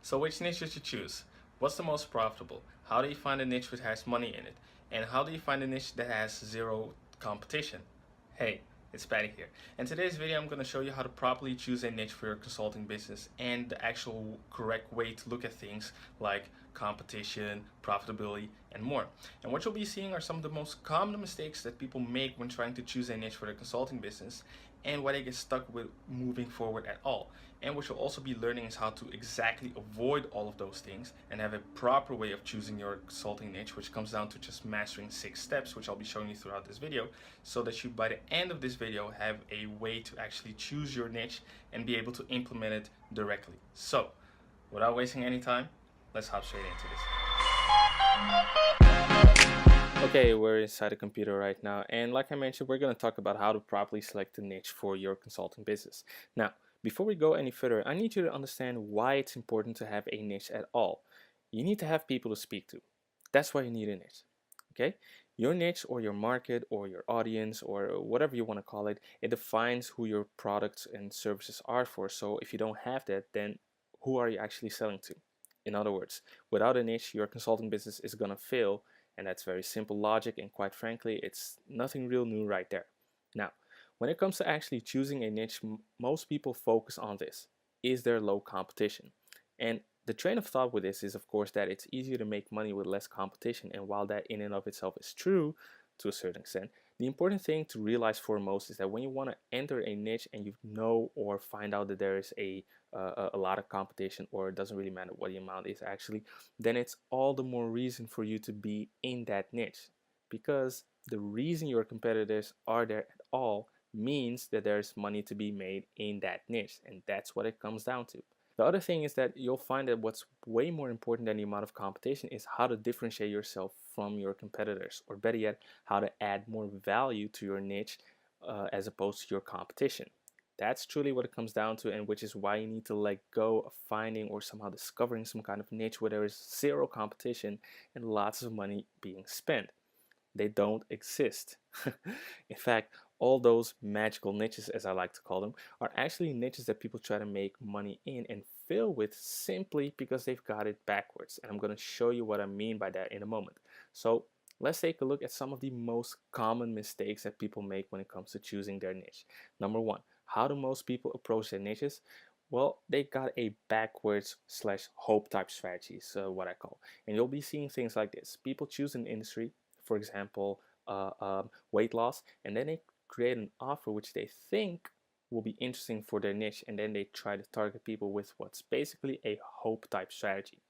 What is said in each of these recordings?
So which niche should you choose? What's the most profitable? How do you find a niche which has money in it? And how do you find a niche that has zero competition? Hey, it's Patty here. In today's video, I'm going to show you how to properly choose a niche for your consulting business and the actual correct way to look at things like competition, profitability, and more. And what you'll be seeing are some of the most common mistakes that people make when trying to choose a niche for their consulting business and why they get stuck with moving forward at all. And what you'll also be learning is how to exactly avoid all of those things and have a proper way of choosing your consulting niche, which comes down to just mastering 6 steps, which I'll be showing you throughout this video, so that you by the end of this video have a way to actually choose your niche and be able to implement it directly. So without wasting any time, let's hop straight into this. Okay, we're inside the computer right now, and like I mentioned, we're going to talk about how to properly select a niche for your consulting business. Now, before we go any further, I need you to understand why it's important to have a niche at all. You need to have people to speak to. That's why you need a niche. Okay? Your niche or your market or your audience or whatever you want to call it, it defines who your products and services are for. So if you don't have that, then who are you actually selling to? In other words, without a niche, your consulting business is going to fail, and that's very simple logic, and quite frankly, it's nothing real new right there. Now, when it comes to actually choosing a niche, most people focus on this. Is there low competition? And the train of thought with this is, of course, that it's easier to make money with less competition. And while that in and of itself is true to a certain extent, the important thing to realize foremost is that when you want to enter a niche and you know or find out that there is a lot of competition, or it doesn't really matter what the amount is actually, then it's all the more reason for you to be in that niche. Because the reason your competitors are there at all means that there's money to be made in that niche, and that's what it comes down to. The other thing is that you'll find that what's way more important than the amount of competition is how to differentiate yourself from your competitors, or better yet, how to add more value to your niche as opposed to your competition. That's truly what it comes down to, and which is why you need to let go of finding or somehow discovering some kind of niche where there is zero competition and lots of money being spent. They don't exist. In fact, all those magical niches, as I like to call them, are actually niches that people try to make money in and fill with simply because they've got it backwards. And I'm going to show you what I mean by that in a moment. So let's take a look at some of the most common mistakes that people make when it comes to choosing their niche. Number one, how do most people approach their niches? Well, they got a backwards slash hope type strategy, so what I call. And you'll be seeing things like this. People choose an industry, for example, weight loss, and then they create an offer which they think will be interesting for their niche, and then they try to target people with what's basically a hope type strategy,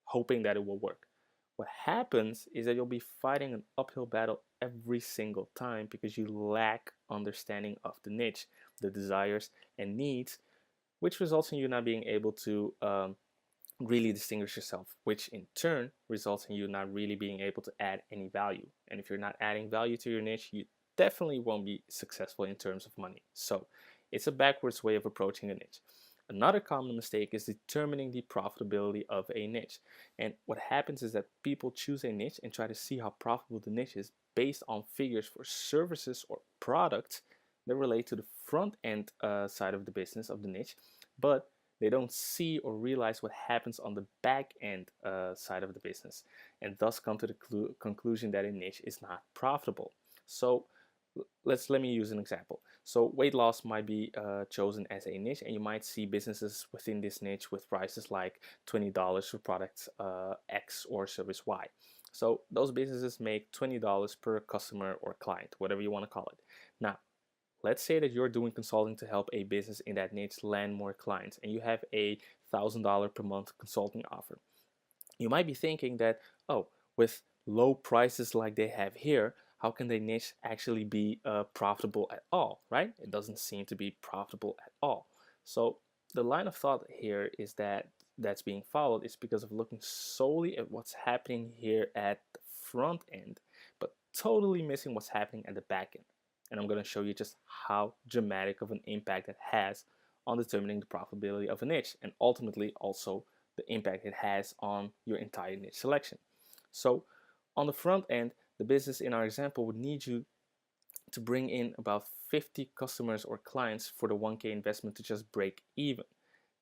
hoping that it will work. What happens is that you'll be fighting an uphill battle every single time because you lack understanding of the niche, the desires and needs, which results in you not being able to really distinguish yourself, which in turn results in you not really being able to add any value. And if you're not adding value to your niche, you definitely won't be successful in terms of money. So it's a backwards way of approaching a niche. Another common mistake is determining the profitability of a niche. And what happens is that people choose a niche and try to see how profitable the niche is based on figures for services or products that relate to the front end side of the business of the niche, but they don't see or realize what happens on the back end side of the business, and thus come to the conclusion that a niche is not profitable. So let me use an example. So weight loss might be chosen as a niche, and you might see businesses within this niche with prices like $20 for products X or service Y. So those businesses make $20 per customer or client, whatever you want to call it. Now, let's say that you're doing consulting to help a business in that niche land more clients, and you have a $1,000 per month consulting offer. You might be thinking that, oh, with low prices like they have here, how can the niche actually be profitable at all, right? It doesn't seem to be profitable at all. So the line of thought here is that that's being followed is because of looking solely at what's happening here at the front end, but totally missing what's happening at the back end. And I'm going to show you just how dramatic of an impact it has on determining the profitability of a niche, and ultimately also the impact it has on your entire niche selection. So on the front end, the business in our example would need you to bring in about 50 customers or clients for the 1K investment to just break even.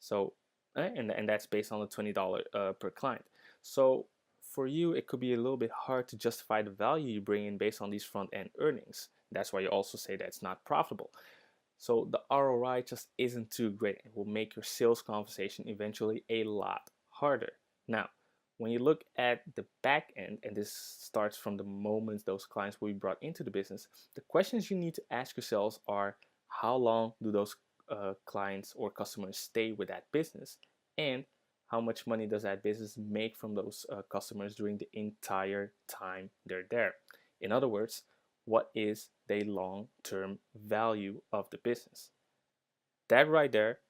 So and that's based on the $20 per client. So for you, it could be a little bit hard to justify the value you bring in based on these front end earnings. That's why you also say that it's not profitable. So the ROI just isn't too great. It will make your sales conversation eventually a lot harder. Now, when you look at the back end, and this starts from the moment those clients will be brought into the business, the questions you need to ask yourselves are, how long do those clients or customers stay with that business? And how much money does that business make from those customers during the entire time they're there? In other words, what is the long-term value of the business? That right there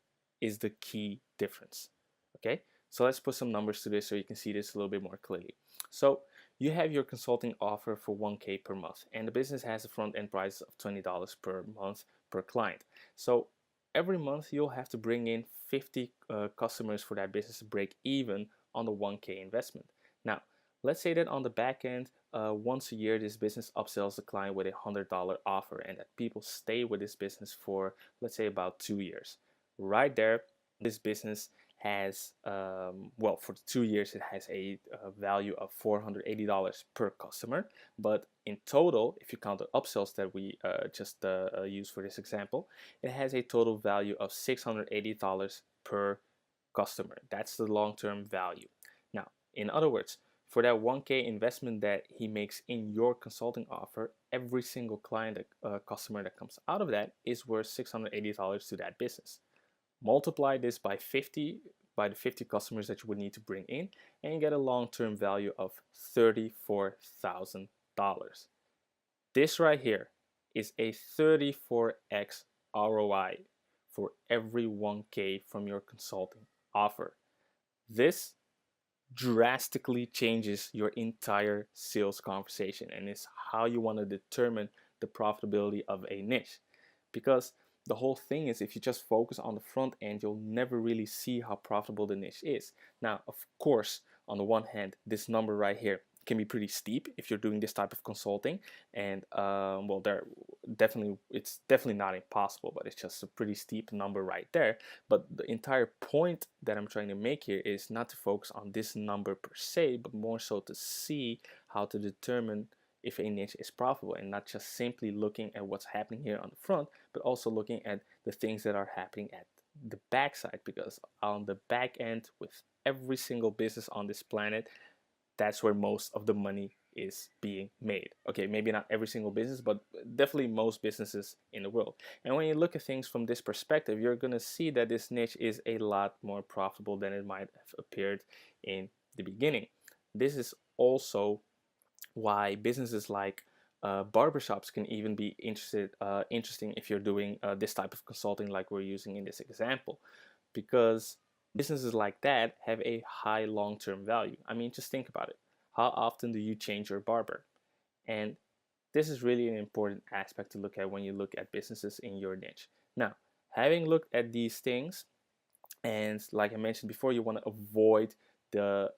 is the key difference. Okay, so let's put some numbers to this so you can see this a little bit more clearly. So you have your consulting offer for 1K per month, and the business has a front end price of $20 per month per client. So every month you'll have to bring in 50 customers for that business to break even on the 1K investment. Now, let's say that on the back end, once a year, this business upsells the client with a $100 offer, and that people stay with this business for, let's say, about 2 years. Right there, this business has, well, for 2 years, it has a value of $480 per customer. But in total, if you count the upsells that we just used for this example, it has a total value of $680 per customer. That's the long-term value. Now, in other words, for that 1K investment that he makes in your consulting offer, every single client, customer that comes out of that is worth $680 to that business. Multiply this by 50, by the 50 customers that you would need to bring in, and you get a long-term value of $34,000. This right here is a 34x ROI for every 1K from your consulting offer. This drastically changes your entire sales conversation, and it's how you want to determine the profitability of a niche. Because the whole thing is, if you just focus on the front end, you'll never really see how profitable the niche is. Now, of course, on the one hand, this number right here can be pretty steep if you're doing this type of consulting, and well, it's definitely not impossible, but it's just a pretty steep number right there. But the entire point that I'm trying to make here is not to focus on this number per se, but more so to see how to determine if a niche is profitable, and not just simply looking at what's happening here on the front, but also looking at the things that are happening at the backside. Because on the back end, with every single business on this planet, that's where most of the money is being made. Okay, maybe not every single business, but definitely most businesses in the world. And when you look at things from this perspective, you're gonna see that this niche is a lot more profitable than it might have appeared in the beginning. This is also why businesses like barbershops can even be interesting if you're doing this type of consulting like we're using in this example, because businesses like that have a high long-term value. I mean, just think about it. How often do you change your barber? And this is really an important aspect to look at when you look at businesses in your niche. Now, having looked at these things, and like I mentioned before, you want to avoid the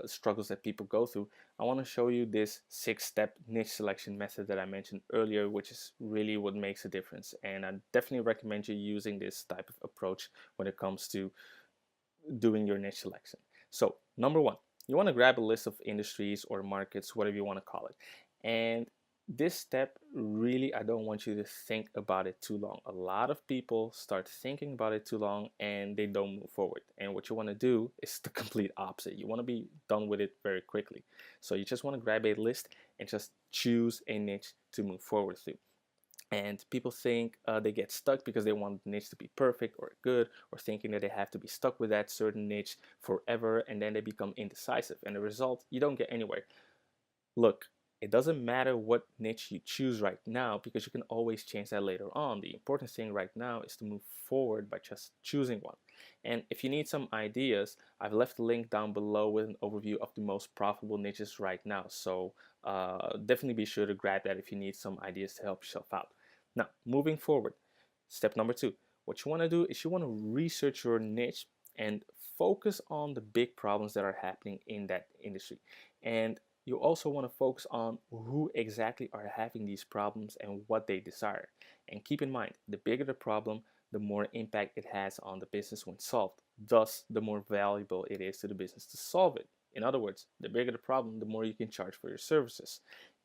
struggles that people go through. I want to show you this 6-step niche selection method that I mentioned earlier, which is really what makes a difference. And I definitely recommend you using this type of approach when it comes to doing your niche selection. So number one, you want to grab a list of industries or markets, whatever you want to call it. And this step, really, I don't want you to think about it too long. A lot of people start thinking about it too long and they don't move forward. And what you want to do is the complete opposite. You want to be done with it very quickly. So you just want to grab a list and just choose a niche to move forward through. And people think they get stuck because they want the niche to be perfect or good, or thinking that they have to be stuck with that certain niche forever, and then they become indecisive. And the result, you don't get anywhere. Look, it doesn't matter what niche you choose right now, because you can always change that later on. The important thing right now is to move forward by just choosing one. And if you need some ideas, I've left a link down below with an overview of the most profitable niches right now. So definitely be sure to grab that if you need some ideas to help yourself out. Now, moving forward, step number 2. What you want to do is you want to research your niche and focus on the big problems that are happening in that industry. And you also want to focus on who exactly are having these problems and what they desire. And keep in mind, the bigger the problem, the more impact it has on the business when solved. Thus, the more valuable it is to the business to solve it. In other words, the bigger the problem, the more you can charge for your services.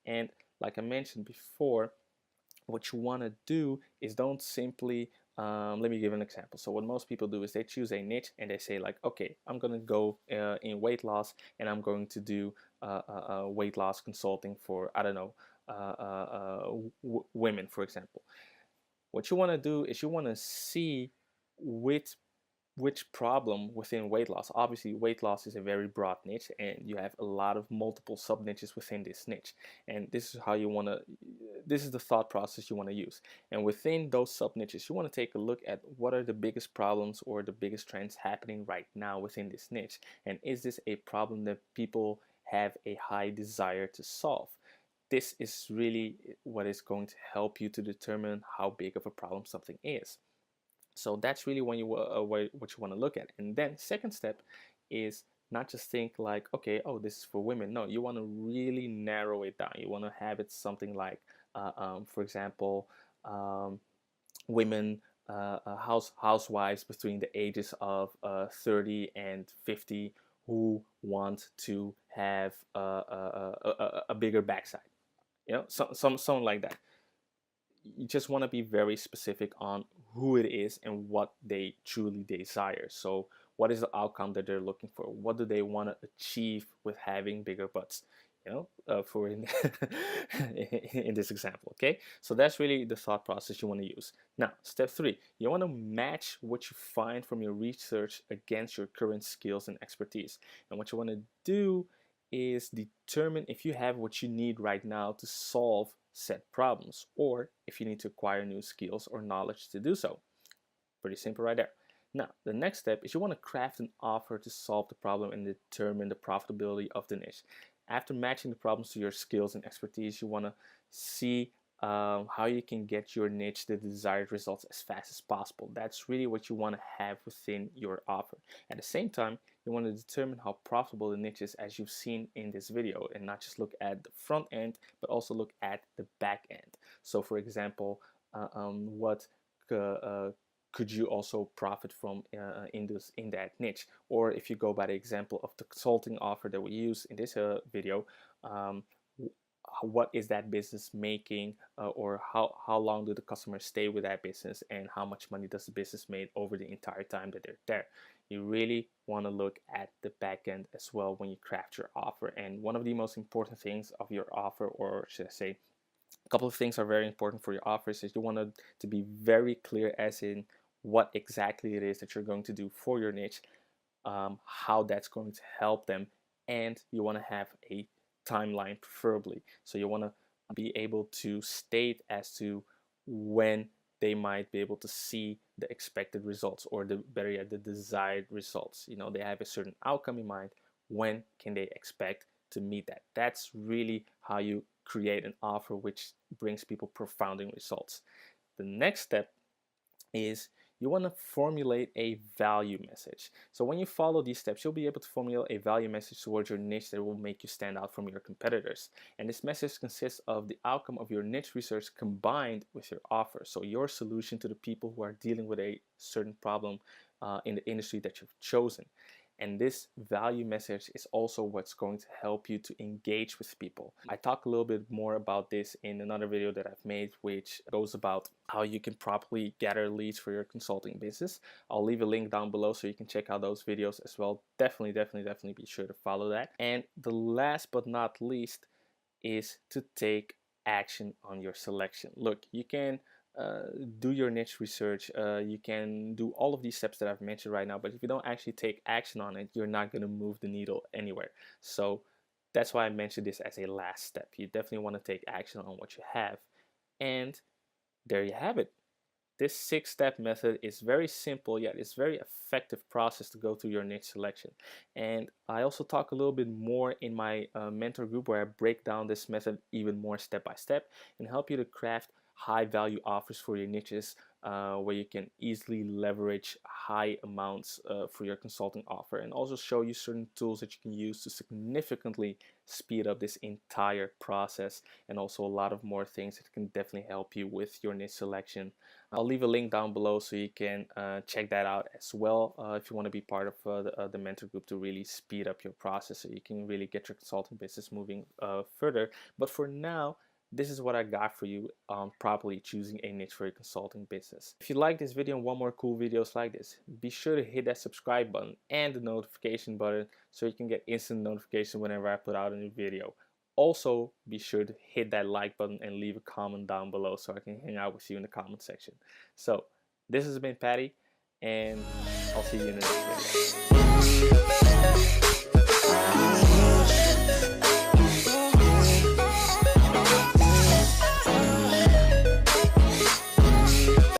And like I mentioned before, what you want to do is don't simply let me give an example. So what most people do is they choose a niche and they say like, okay, I'm going to go in weight loss, and I'm going to do weight loss consulting for, I don't know, women, for example. What you want to do is you want to see which problem within weight loss. Obviously, weight loss is a very broad niche, and you have a lot of multiple sub niches within this niche. And this is how you want to, this is the thought process you want to use. And within those sub niches, you want to take a look at what are the biggest problems or the biggest trends happening right now within this niche. And is this a problem that people have a high desire to solve? This is really what is going to help you to determine how big of a problem something is. So that's really when what you want to look at. And then second step is not just think like, okay, oh, this is for women. No, you want to really narrow it down. You want to have it something like, for example, women, housewives between the ages of 30 and 50 who want to have a bigger backside. You know, something like that. You just want to be very specific on who it is and what they truly desire. So what is the outcome that they're looking for? What do they want to achieve with having bigger butts? You know, for in this example, okay? So that's really the thought process you want to use. Now, step 3, you want to match what you find from your research against your current skills and expertise. And what you want to do is determine if you have what you need right now to solve set problems, or if you need to acquire new skills or knowledge to do so. Pretty simple right there. Now, the next step is you want to craft an offer to solve the problem and determine the profitability of the niche. After matching the problems to your skills and expertise, you want to see how you can get your niche the desired results as fast as possible. That's really what you want to have within your offer. At the same time, you want to determine how profitable the niche is, as you've seen in this video, and not just look at the front end, but also look at the back end. So for example, what could you also profit from in that niche? Or if you go by the example of the consulting offer that we use in this video, what is that business making, or how long do the customers stay with that business, and how much money does the business make over the entire time that they're there? You really want to look at the back end as well when you craft your offer. And one of the most important things of your offer, or should I say, a couple of things are very important for your offers, is you want to be very clear as in what exactly it is that you're going to do for your niche, how that's going to help them, and you want to have a timeline preferably. So you want to be able to state as to when they might be able to see the expected results, or the better yet, the desired results. You know, they have a certain outcome in mind. When can they expect to meet that? That's really how you create an offer which brings people profounding results. The next step is you want to formulate a value message. So when you follow these steps, you'll be able to formulate a value message towards your niche that will make you stand out from your competitors. And this message consists of the outcome of your niche research combined with your offer. So your solution to the people who are dealing with a certain problem in the industry that you've chosen. And this value message is also what's going to help you to engage with people. I talk a little bit more about this in another video that I've made, which goes about how you can properly gather leads for your consulting business. I'll leave a link down below so you can check out those videos as well. Definitely be sure to follow that. And the last but not least is to take action on your selection. Look, you can do your niche research, you can do all of these steps that I've mentioned right now, but if you don't actually take action on it, you're not going to move the needle anywhere. So that's why I mentioned this as a last step. You definitely want to take action on what you have. And there you have it. This 6-step method is very simple, yet it's very effective process to go through your niche selection. And I also talk a little bit more in my mentor group, where I break down this method even more step by step and help you to craft high value offers for your niches where you can easily leverage high amounts for your consulting offer, and also show you certain tools that you can use to significantly speed up this entire process, and also a lot of more things that can definitely help you with your niche selection. I'll leave a link down below so you can check that out as well if you want to be part of the mentor group to really speed up your process so you can really get your consulting business moving further. But for now, this is what I got for you on properly choosing a niche for your consulting business. If you like this video and want more cool videos like this, be sure to hit that subscribe button and the notification button so you can get instant notification whenever I put out a new video. Also, be sure to hit that like button and leave a comment down below so I can hang out with you in the comment section. So, this has been Patty, and I'll see you in the next video.